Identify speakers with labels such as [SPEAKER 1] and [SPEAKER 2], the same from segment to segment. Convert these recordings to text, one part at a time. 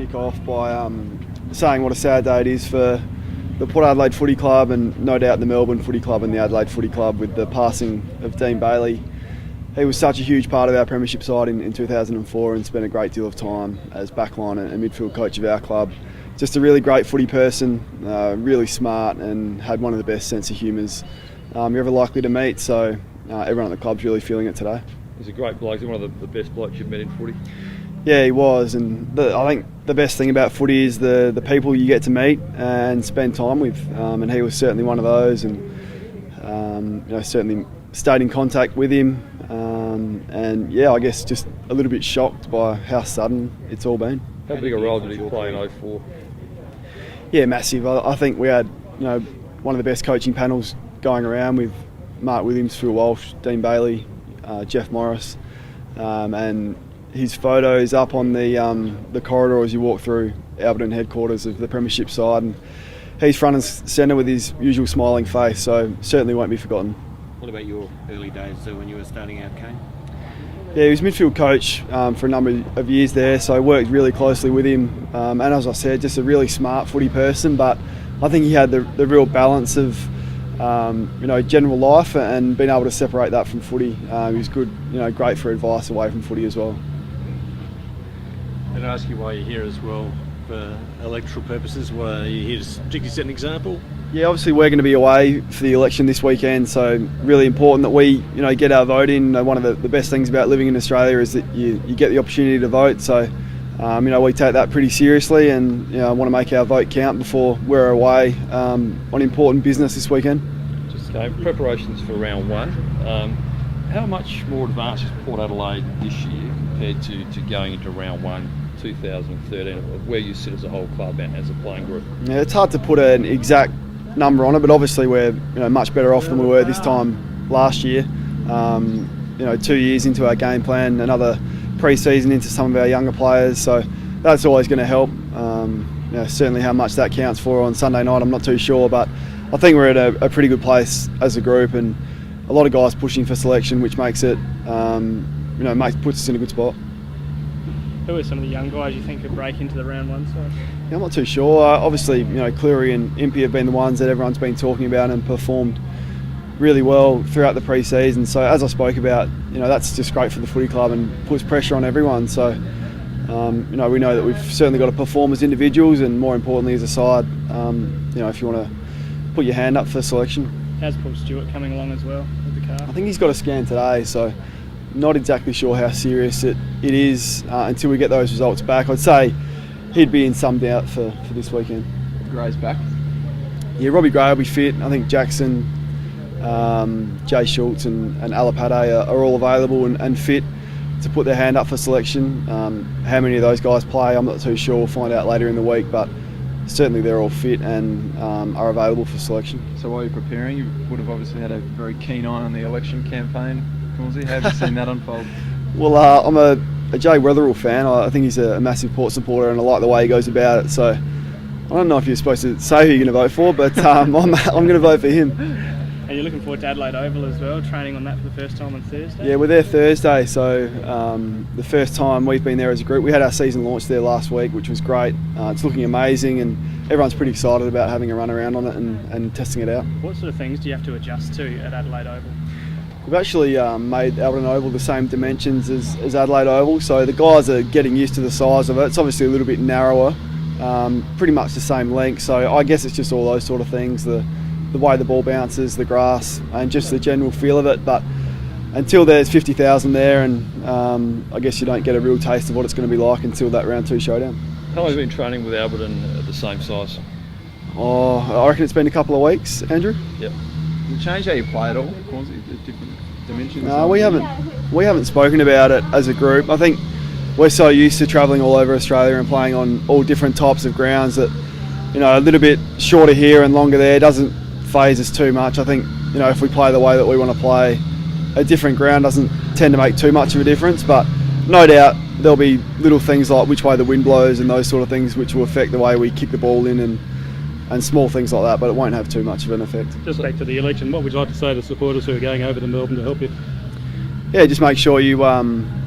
[SPEAKER 1] kick off by saying what a sad day it is for the Port Adelaide Footy Club and no doubt the Melbourne Footy Club and the Adelaide Footy Club with the passing of Dean Bailey. He was such a huge part of our premiership side in 2004 and spent a great deal of time as backline and midfield coach of our club. Just a really great footy person, really smart and had one of the best sense of humours you're ever likely to meet, so everyone at the club's really feeling it today.
[SPEAKER 2] He's a great bloke. He's one of the best blokes you've met in footy.
[SPEAKER 1] Yeah, he was, and I think the best thing about footy is the people you get to meet and spend time with, and he was certainly one of those, and certainly stayed in contact with him, and yeah, I guess just a little bit shocked by how sudden it's all been.
[SPEAKER 2] How big a role did he play in 04?
[SPEAKER 1] Yeah, massive. I think we had one of the best coaching panels going around with Mark Williams, Phil Walsh, Dean Bailey, Jeff Morris, and his photo is up on the corridor as you walk through Alberton headquarters of the premiership side, and he's front and centre with his usual smiling face, so certainly won't be forgotten.
[SPEAKER 3] What about your early days when you were starting out, Kane?
[SPEAKER 1] Yeah, he was midfield coach for a number of years there, so I worked really closely with him, and as I said, just a really smart footy person, but I think he had the real balance of general life and being able to separate that from footy. He was good, great for advice away from footy as well.
[SPEAKER 3] And I ask you why you're here as well for electoral purposes. Why are you here to particularly set an example?
[SPEAKER 1] Yeah, obviously we're going to be away for the election this weekend, so really important that we, get our vote in. One of the best things about living in Australia is that you get the opportunity to vote. So, we take that pretty seriously, and I want to make our vote count before we're away on important business this weekend.
[SPEAKER 2] Just preparations for round one. How much more advanced is Port Adelaide this year compared to going into round one 2013, where you sit as a whole club and as a playing group?
[SPEAKER 1] Yeah, it's hard to put an exact number on it, but obviously we're much better off than we were this time last year. 2 years into our game plan, another pre-season into some of our younger players, so that's always going to help. Certainly how much that counts for on Sunday night, I'm not too sure, but I think we're at a pretty good place as a group, and a lot of guys pushing for selection, which makes it, puts us in a good spot.
[SPEAKER 4] Who are some of the young guys you think could break into the round one side?
[SPEAKER 1] Yeah, I'm not too sure. Obviously, Cleary and Impey have been the ones that everyone's been talking about and performed really well throughout the pre-season. So as I spoke about, that's just great for the footy club and puts pressure on everyone. So, we know that we've certainly got to perform as individuals and more importantly as a side, if you want to put your hand up for selection.
[SPEAKER 4] How's Paul Stewart coming along as well with the car?
[SPEAKER 1] I think he's got a scan today, so not exactly sure how serious it is until we get those results back. I'd say he'd be in some doubt for this weekend.
[SPEAKER 5] Gray's back?
[SPEAKER 1] Yeah, Robbie Gray will be fit. I think Jackson, Jay Schultz and Alapate are all available and fit to put their hand up for selection. How many of those guys play, I'm not too sure. We'll find out later in the week, but certainly they're all fit and are available for selection.
[SPEAKER 5] So while you're preparing, you would have obviously had a very keen eye on the election campaign. Cornesy, how have you seen that unfold? Well,
[SPEAKER 1] I'm a Jay Weatherall fan. I think he's a massive Port supporter and I like the way he goes about it. So I don't know if you're supposed to say who you're going to vote for, but I'm going to vote for him.
[SPEAKER 4] And you're looking forward to Adelaide Oval as well, training on that for the first time on Thursday?
[SPEAKER 1] Yeah, we're there Thursday, so the first time we've been there as a group. We had our season launch there last week, which was great. It's looking amazing and everyone's pretty excited about having a run around on it and testing it out.
[SPEAKER 4] What sort of things do you have to adjust to at Adelaide Oval?
[SPEAKER 1] We've actually made Alberton Oval the same dimensions as Adelaide Oval, so the guys are getting used to the size of it. It's obviously a little bit narrower, pretty much the same length, so I guess it's just all those sort of things, the way the ball bounces, the grass, and just the general feel of it. But until there's 50,000 there, and I guess you don't get a real taste of what it's going to be like until that round 2 showdown.
[SPEAKER 2] How long have you been training with Alberton at the same size?
[SPEAKER 1] Oh, I reckon it's been a couple of weeks, Andrew.
[SPEAKER 2] Yep.
[SPEAKER 5] Did it change how you play at all? Different dimensions?
[SPEAKER 1] No, we haven't spoken about it as a group. I think we're so used to travelling all over Australia and playing on all different types of grounds that, a little bit shorter here and longer there doesn't faze us too much. I think, if we play the way that we want to play, a different ground doesn't tend to make too much of a difference, but no doubt there'll be little things like which way the wind blows and those sort of things which will affect the way we kick the ball in and small things like that, but it won't have too much of an effect.
[SPEAKER 6] Just back to the election, what would you like to say to supporters who are going over to Melbourne to help you?
[SPEAKER 1] Yeah, just make sure you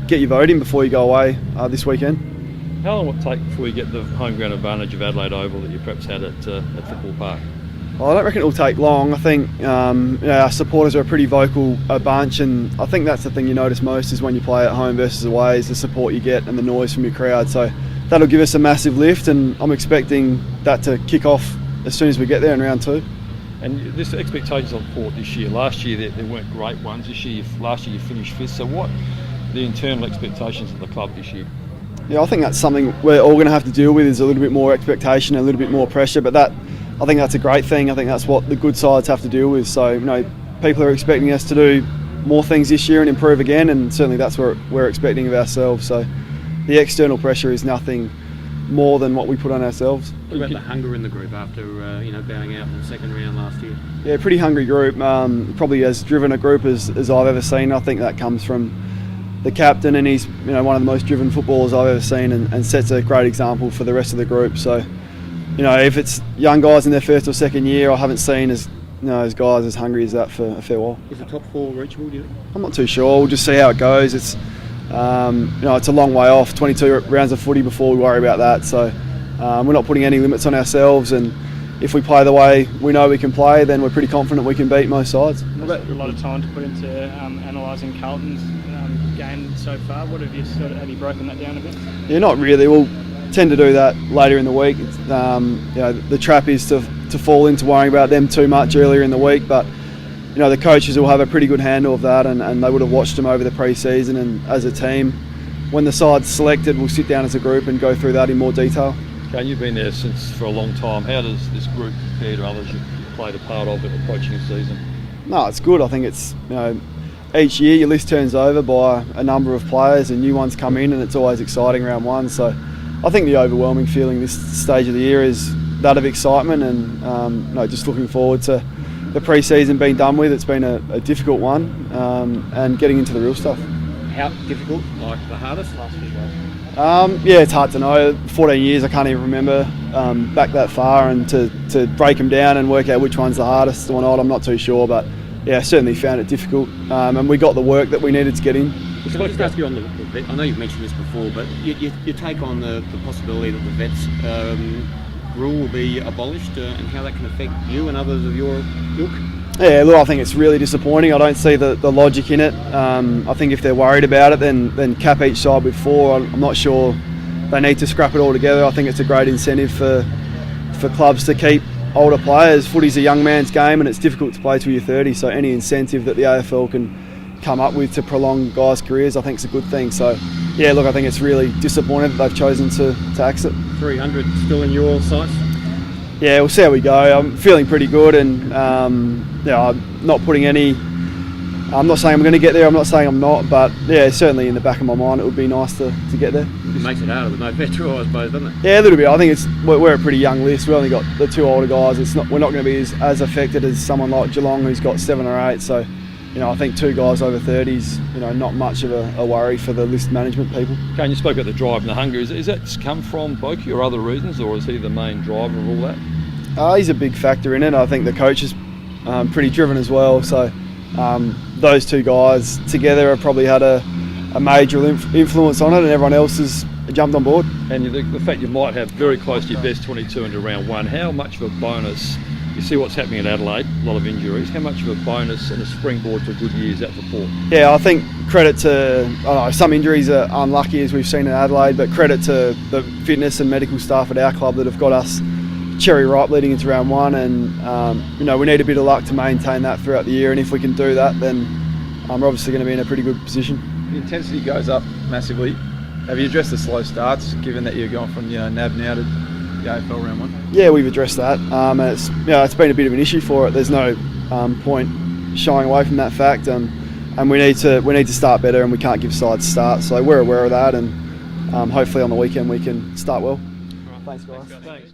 [SPEAKER 1] get your vote in before you go away this weekend.
[SPEAKER 2] How long will it take before you get the home ground advantage of Adelaide Oval that you perhaps had at Football Park?
[SPEAKER 1] Well, I don't reckon it will take long. I think our supporters are a pretty vocal bunch, and I think that's the thing you notice most is when you play at home versus away is the support you get and the noise from your crowd. So that'll give us a massive lift, and I'm expecting that to kick off as soon as we get there in round 2.
[SPEAKER 2] And this expectations on Port this year. Last year there weren't great ones. Last year you finished 5th. So what are the internal expectations of the club this year?
[SPEAKER 1] Yeah, I think that's something we're all going to have to deal with, is a little bit more expectation, a little bit more pressure, but I think that's a great thing. I think that's what the good sides have to deal with. So, people are expecting us to do more things this year and improve again, and certainly that's what we're expecting of ourselves. So the external pressure is nothing more than what we put on ourselves.
[SPEAKER 3] What about the hunger in the group after bowing out in the second round last year?
[SPEAKER 1] Yeah, pretty hungry group. Probably as driven a group as I've ever seen. I think that comes from the captain, and he's one of the most driven footballers I've ever seen, and sets a great example for the rest of the group. So, if it's young guys in their first or second year, I haven't seen as guys as hungry as that for a fair while.
[SPEAKER 3] Is the top 4 reachable, do you think?
[SPEAKER 1] I'm not too sure. We'll just see how it goes. It's it's a long way off. 22 rounds of footy before we worry about that. So we're not putting any limits on ourselves, and if we play the way we know we can play, then we're pretty confident we can beat most sides.
[SPEAKER 4] There's a lot of time to put into analysing Carlton's game so far. What have you broken that down a bit?
[SPEAKER 1] Yeah, not really. We'll tend to do that later in the week. The trap is to fall into worrying about them too much earlier in the week, but the coaches will have a pretty good handle of that, and they would have watched them over the pre-season, and as a team, when the side's selected, we'll sit down as a group and go through that in more detail.
[SPEAKER 2] Kane, you've been there for a long time. How does this group compare to others you've played a part of at approaching a season?
[SPEAKER 1] No, it's good. I think it's each year your list turns over by a number of players and new ones come in, and it's always exciting round 1. So I think the overwhelming feeling this stage of the year is that of excitement, and just looking forward to the pre-season being done with. It's been a difficult one, and getting into the real stuff.
[SPEAKER 3] How difficult? Like the hardest last few guys?
[SPEAKER 1] Yeah, it's hard to know. 14 years, I can't even remember back that far, and to break them down and work out which one's the hardest or not, I'm not too sure. But yeah, certainly found it difficult, and we got the work that we needed to get in.
[SPEAKER 3] Can I just ask you on the vet? I know you've mentioned this before, but your take on the possibility that the vets rule will be abolished, and how that can affect you and others of your ilk?
[SPEAKER 1] Yeah, look, I think it's really disappointing. I don't see the logic in it. I think if they're worried about it, then cap each side with 4. I'm not sure they need to scrap it all together. I think it's a great incentive for clubs to keep older players. Footy's a young man's game, and it's difficult to play till you're 30, so any incentive that the AFL can come up with to prolong guys' careers, I think is a good thing. So yeah, look, I think it's really disappointing that they've chosen to axe it.
[SPEAKER 3] 300 still in your sights?
[SPEAKER 1] Yeah, we'll see how we go. I'm feeling pretty good, and I'm not putting any. I'm not saying I'm going to get there. I'm not saying I'm not, but yeah, certainly in the back of my mind, it would be nice to get there.
[SPEAKER 3] It makes it harder with no petrol, I suppose, doesn't it?
[SPEAKER 1] Yeah, a little bit. I think we're a pretty young list. We only got the 2 older guys. We're not going to be as affected as someone like Geelong, who's got 7 or 8. So, I think 2 guys over 30s, not much of a worry for the list management people.
[SPEAKER 2] Kane, you spoke about the drive and the hunger. Is that come from Boki or other reasons, or is he the main driver of all that?
[SPEAKER 1] He's a big factor in it. I think the coach is pretty driven as well. So those 2 guys together have probably had a major influence on it, and everyone else has jumped on board.
[SPEAKER 2] And the fact you might have very close to your best 22 into round 1, how much of a bonus? You see what's happening at Adelaide, a lot of injuries. How much of a bonus and a springboard to a good year is that for Port? Yeah,
[SPEAKER 1] I think credit to, some injuries are unlucky as we've seen in Adelaide, but credit to the fitness and medical staff at our club that have got us cherry ripe leading into round 1, and we need a bit of luck to maintain that throughout the year, and if we can do that, then we're obviously going to be in a pretty good position.
[SPEAKER 5] The intensity goes up massively. Have you addressed the slow starts, given that you're going from NAB now to the AFL round 1?
[SPEAKER 1] Yeah, we've addressed that. And it's been a bit of an issue for it. There's no point shying away from that fact, and we need to start better, and we can't give sides starts. So we're aware of that, and hopefully on the weekend we can start well.
[SPEAKER 4] Right.
[SPEAKER 1] Thanks, guys.
[SPEAKER 4] Thanks.